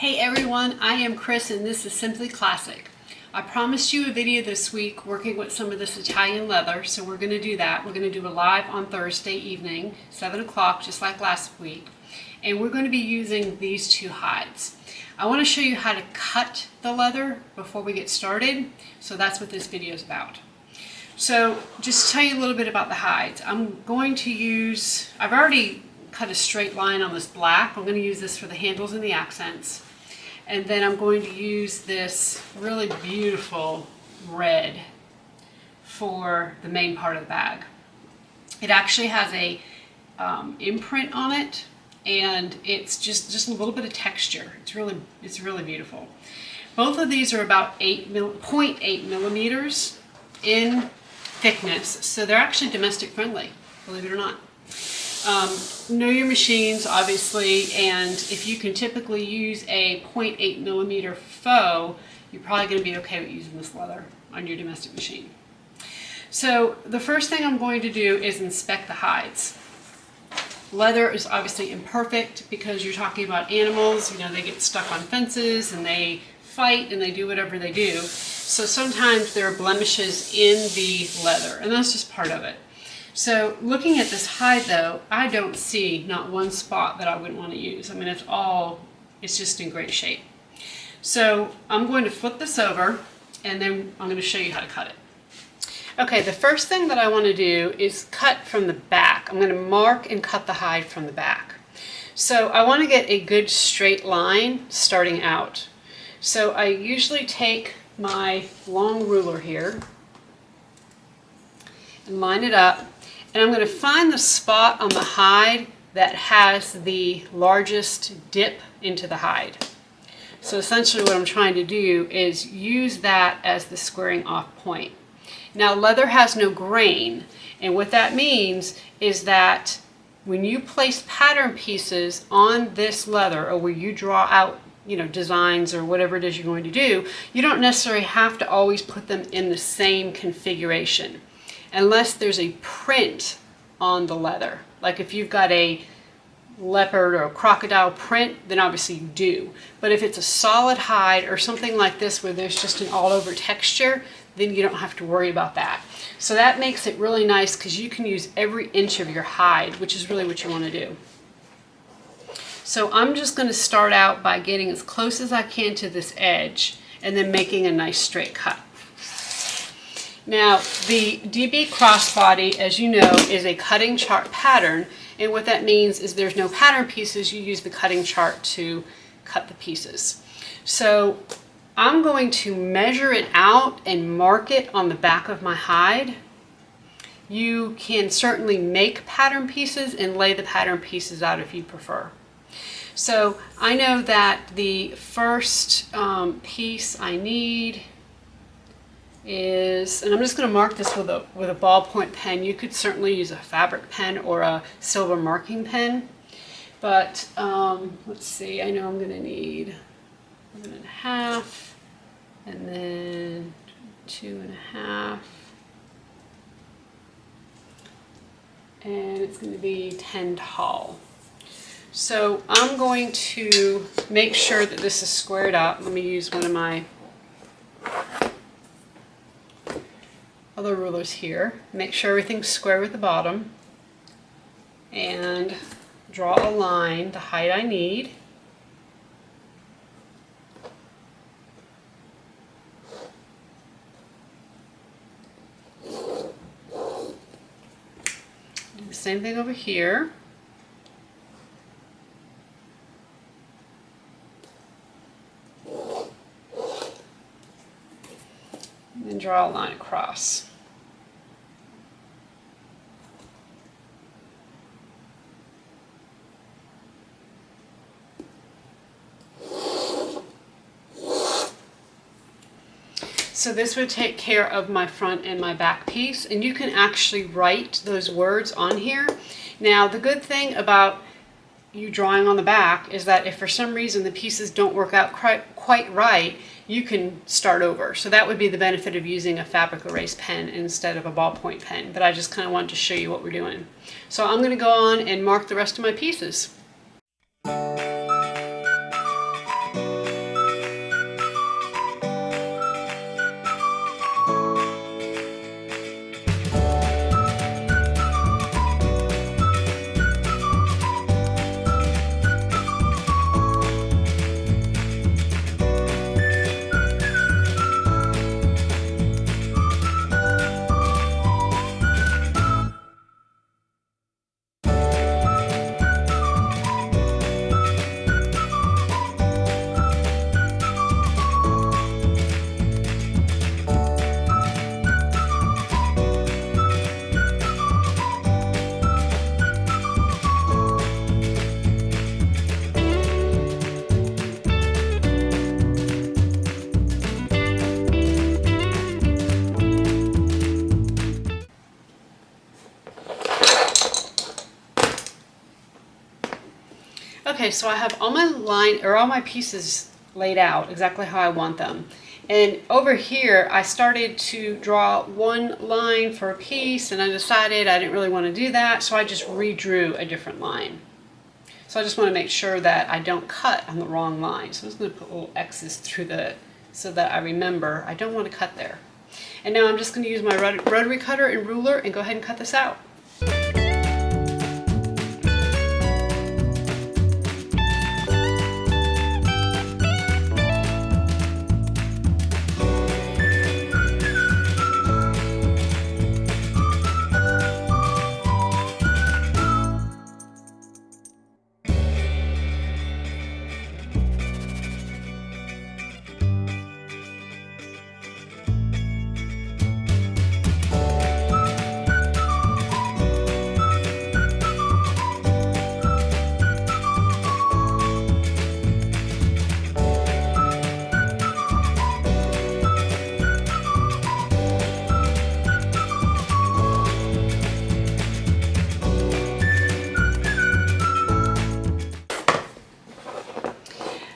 Hey everyone, I am Chris and this is Simply Classic. I promised you a video this week working with some of this Italian leather, so we're going to do that. We're going to do a live on Thursday evening, 7 o'clock, just like last week. And we're going to be using these two hides. I want to show you how to cut the leather before we get started, so that's what this video is about. So just to tell you a little bit about the hides, I'm going to use, I've already cut a straight line on this black. I'm going to use this for the handles and the accents. And then I'm going to use this really beautiful red for the main part of the bag. It actually has a imprint on it, and it's just a little bit of texture. It's really beautiful. Both of these are about 0.8 millimeters in thickness, so they're actually domestic friendly, believe it or not. Know your machines, obviously, and if you can typically use a 0.8 millimeter faux, you're probably going to be okay with using this leather on your domestic machine. So the first thing I'm going to do is inspect the hides. Leather is obviously imperfect because you're talking about animals. You know, they get stuck on fences and they fight and they do whatever they do. So sometimes there are blemishes in the leather, and that's just part of it. So looking at this hide though, I don't see not one spot that I wouldn't want to use. I mean, it's just in great shape. So I'm going to flip this over and then I'm going to show you how to cut it. Okay, the first thing that I want to do is cut from the back. I'm going to mark and cut the hide from the back. So I want to get a good straight line starting out. So I usually take my long ruler here and line it up. And I'm going to find the spot on the hide that has the largest dip into the hide. So essentially what I'm trying to do is use that as the squaring off point. Now leather has no grain, and what that means is that when you place pattern pieces on this leather, or where you draw out designs or whatever it is you're going to do, you don't necessarily have to always put them in the same configuration, unless there's a print on the leather. Like if you've got a leopard or a crocodile print, then obviously you do. But if it's a solid hide or something like this where there's just an all over texture, then you don't have to worry about that. So that makes it really nice because you can use every inch of your hide, which is really what you want to do. So I'm just going to start out by getting as close as I can to this edge and then making a nice straight cut. Now, the DB Crossbody, as you know, is a cutting chart pattern, and what that means is there's no pattern pieces. You use the cutting chart to cut the pieces. So I'm going to measure it out and mark it on the back of my hide. You can certainly make pattern pieces and lay the pattern pieces out if you prefer. So I know that the first piece I need is, and I'm just going to mark this with a ballpoint pen. You could certainly use a fabric pen or a silver marking pen, but let's see, I know I'm going to need 1.5 and then 2.5, and it's going to be 10 tall. So I'm going to make sure that this is squared up. Let me use one of my other rulers here. Make sure everything's square with the bottom and draw a line, the height I need. Do the same thing over here. And draw a line across. So this would take care of my front and my back piece, and you can actually write those words on here. Now the good thing about you drawing on the back is that if for some reason the pieces don't work out quite right, you can start over. So that would be the benefit of using a fabric erase pen instead of a ballpoint pen. But I just kind of wanted to show you what we're doing. So I'm going to go on and mark the rest of my pieces. Okay, so I have all my pieces laid out exactly how I want them. And over here, I started to draw one line for a piece, and I decided I didn't really want to do that, so I just redrew a different line. So I just want to make sure that I don't cut on the wrong line. So I'm just going to put little X's through so that I remember I don't want to cut there. And now I'm just going to use my rotary cutter and ruler and go ahead and cut this out.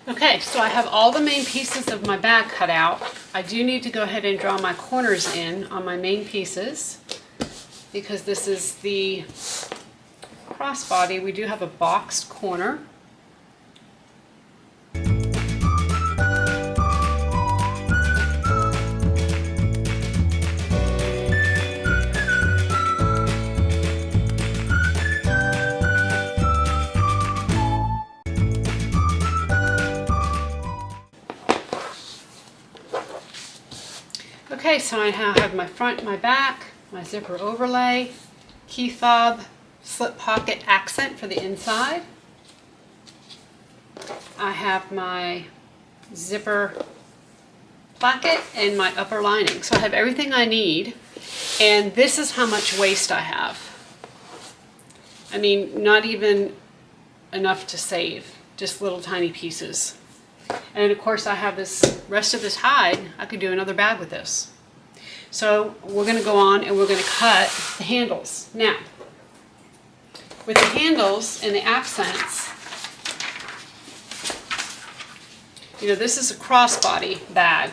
Okay, so I have all the main pieces of my bag cut out. I do need to go ahead and draw my corners in on my main pieces because this is the crossbody. We do have a boxed corner. Okay, so I now have my front, my back, my zipper overlay, key fob, slip pocket accent for the inside. I have my zipper placket and my upper lining. So I have everything I need, and this is how much waste I have. I mean, not even enough to save, just little tiny pieces. And of course I have this rest of this hide. I could do another bag with this. So we're going to go on and we're going to cut the handles. Now, with the handles and the accents, you know, this is a crossbody bag.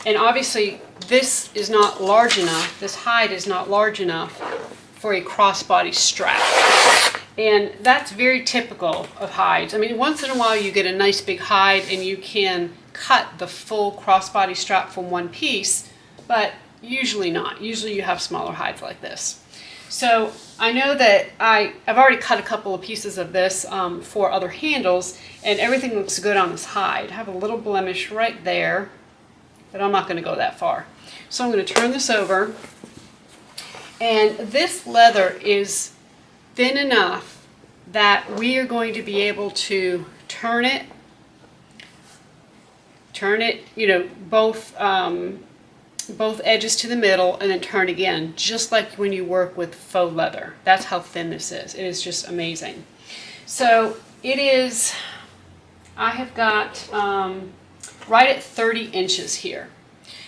And obviously this is not large enough, this hide is not large enough for a crossbody strap. And that's very typical of hides. I mean, once in a while you get a nice big hide and you can cut the full crossbody strap from one piece, but usually not. Usually you have smaller hides like this. So I know that I've already cut a couple of pieces of this for other handles, and everything looks good on this hide. I have a little blemish right there, but I'm not going to go that far. So I'm going to turn this over, and this leather is thin enough that we are going to be able to turn it, you know, both edges to the middle and then turn again, just like when you work with faux leather. That's how thin this is. It is just amazing. So it is, I have got right at 30 inches here.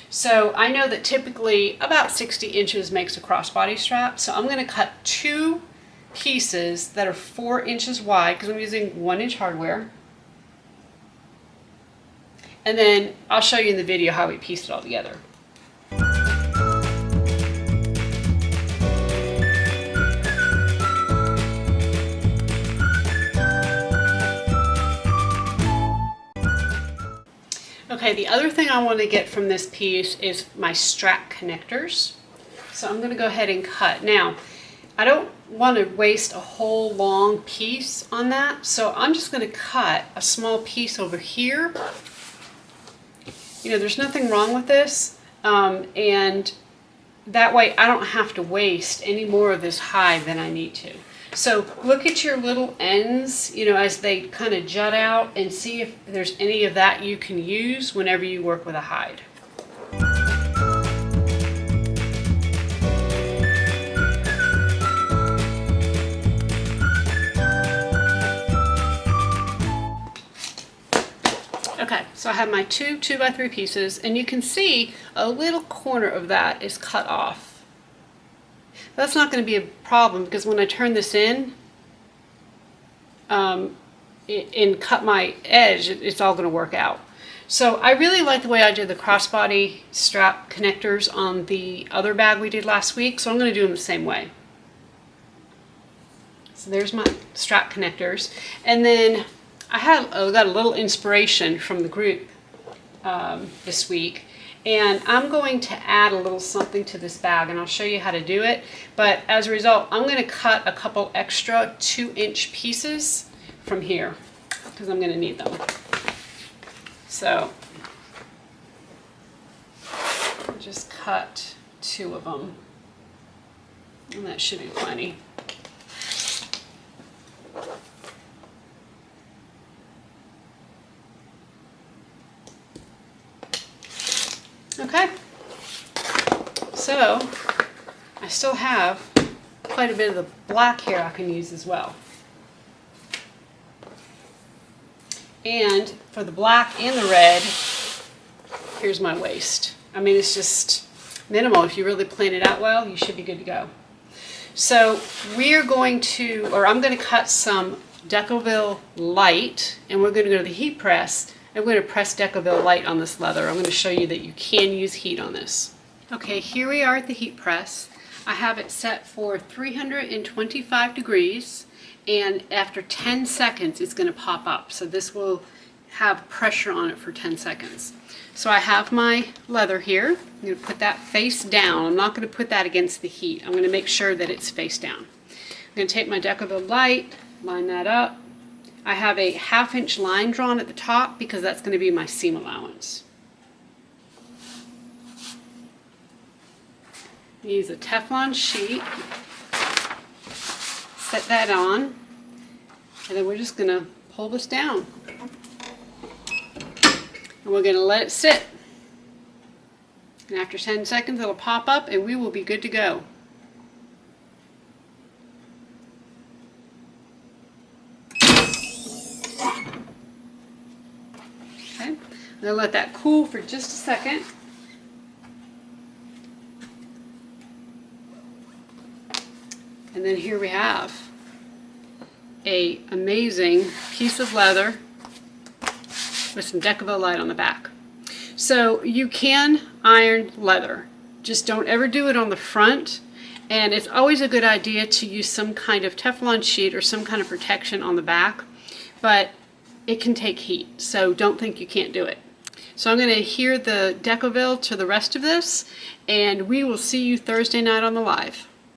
So I know that typically about 60 inches makes a crossbody strap. So I'm going to cut two pieces that are 4 inches wide because I'm using 1-inch hardware. And then I'll show you in the video how we piece it all together. Okay, the other thing I want to get from this piece is my strap connectors. So I'm going to go ahead and cut. Now, I don't want to waste a whole long piece on that, so I'm just going to cut a small piece over here. You know, there's nothing wrong with this, and that way I don't have to waste any more of this hide than I need to. So look at your little ends, you know, as they kind of jut out, and see if there's any of that you can use whenever you work with a hide. Okay, so I have my two 2x3 pieces, and you can see a little corner of that is cut off. That's not going to be a problem because when I turn this in, and cut my edge, it's all going to work out. So I really like the way I did the crossbody strap connectors on the other bag we did last week, so I'm going to do them the same way. So there's my strap connectors, and then I got a little inspiration from the group this week, and I'm going to add a little something to this bag, and I'll show you how to do it. But as a result, I'm going to cut a couple extra 2-inch pieces from here because I'm going to need them. So I'll just cut 2 of them, and that should be plenty. Okay, so I still have quite a bit of the black hair I can use as well. And for the black and the red, here's my waist. I mean, it's just minimal. If you really plan it out well, you should be good to go. So we're going to, or I'm going to cut some Decoville Light, and we're going to go to the heat press. I'm going to press Decoville Light on this leather. I'm going to show you that you can use heat on this. Okay, here we are at the heat press. I have it set for 325 degrees, and after 10 seconds it's going to pop up. So this will have pressure on it for 10 seconds. So I have my leather here. I'm going to put that face down. I'm not going to put that against the heat. I'm going to make sure that it's face down. I'm going to take my Decoville Light, line that up. I have a 1/2 inch line drawn at the top because that's going to be my seam allowance. Use a Teflon sheet, set that on, and then we're just going to pull this down. And we're going to let it sit. And after 10 seconds it'll pop up and we will be good to go. Okay, I'm going to let that cool for just a second. And then here we have an amazing piece of leather with some Decoville Light on the back. So you can iron leather, just don't ever do it on the front, and it's always a good idea to use some kind of Teflon sheet or some kind of protection on the back, but it can take heat, so don't think you can't do it. So I'm going to adhere the Decoville to the rest of this, and we will see you Thursday night on the live.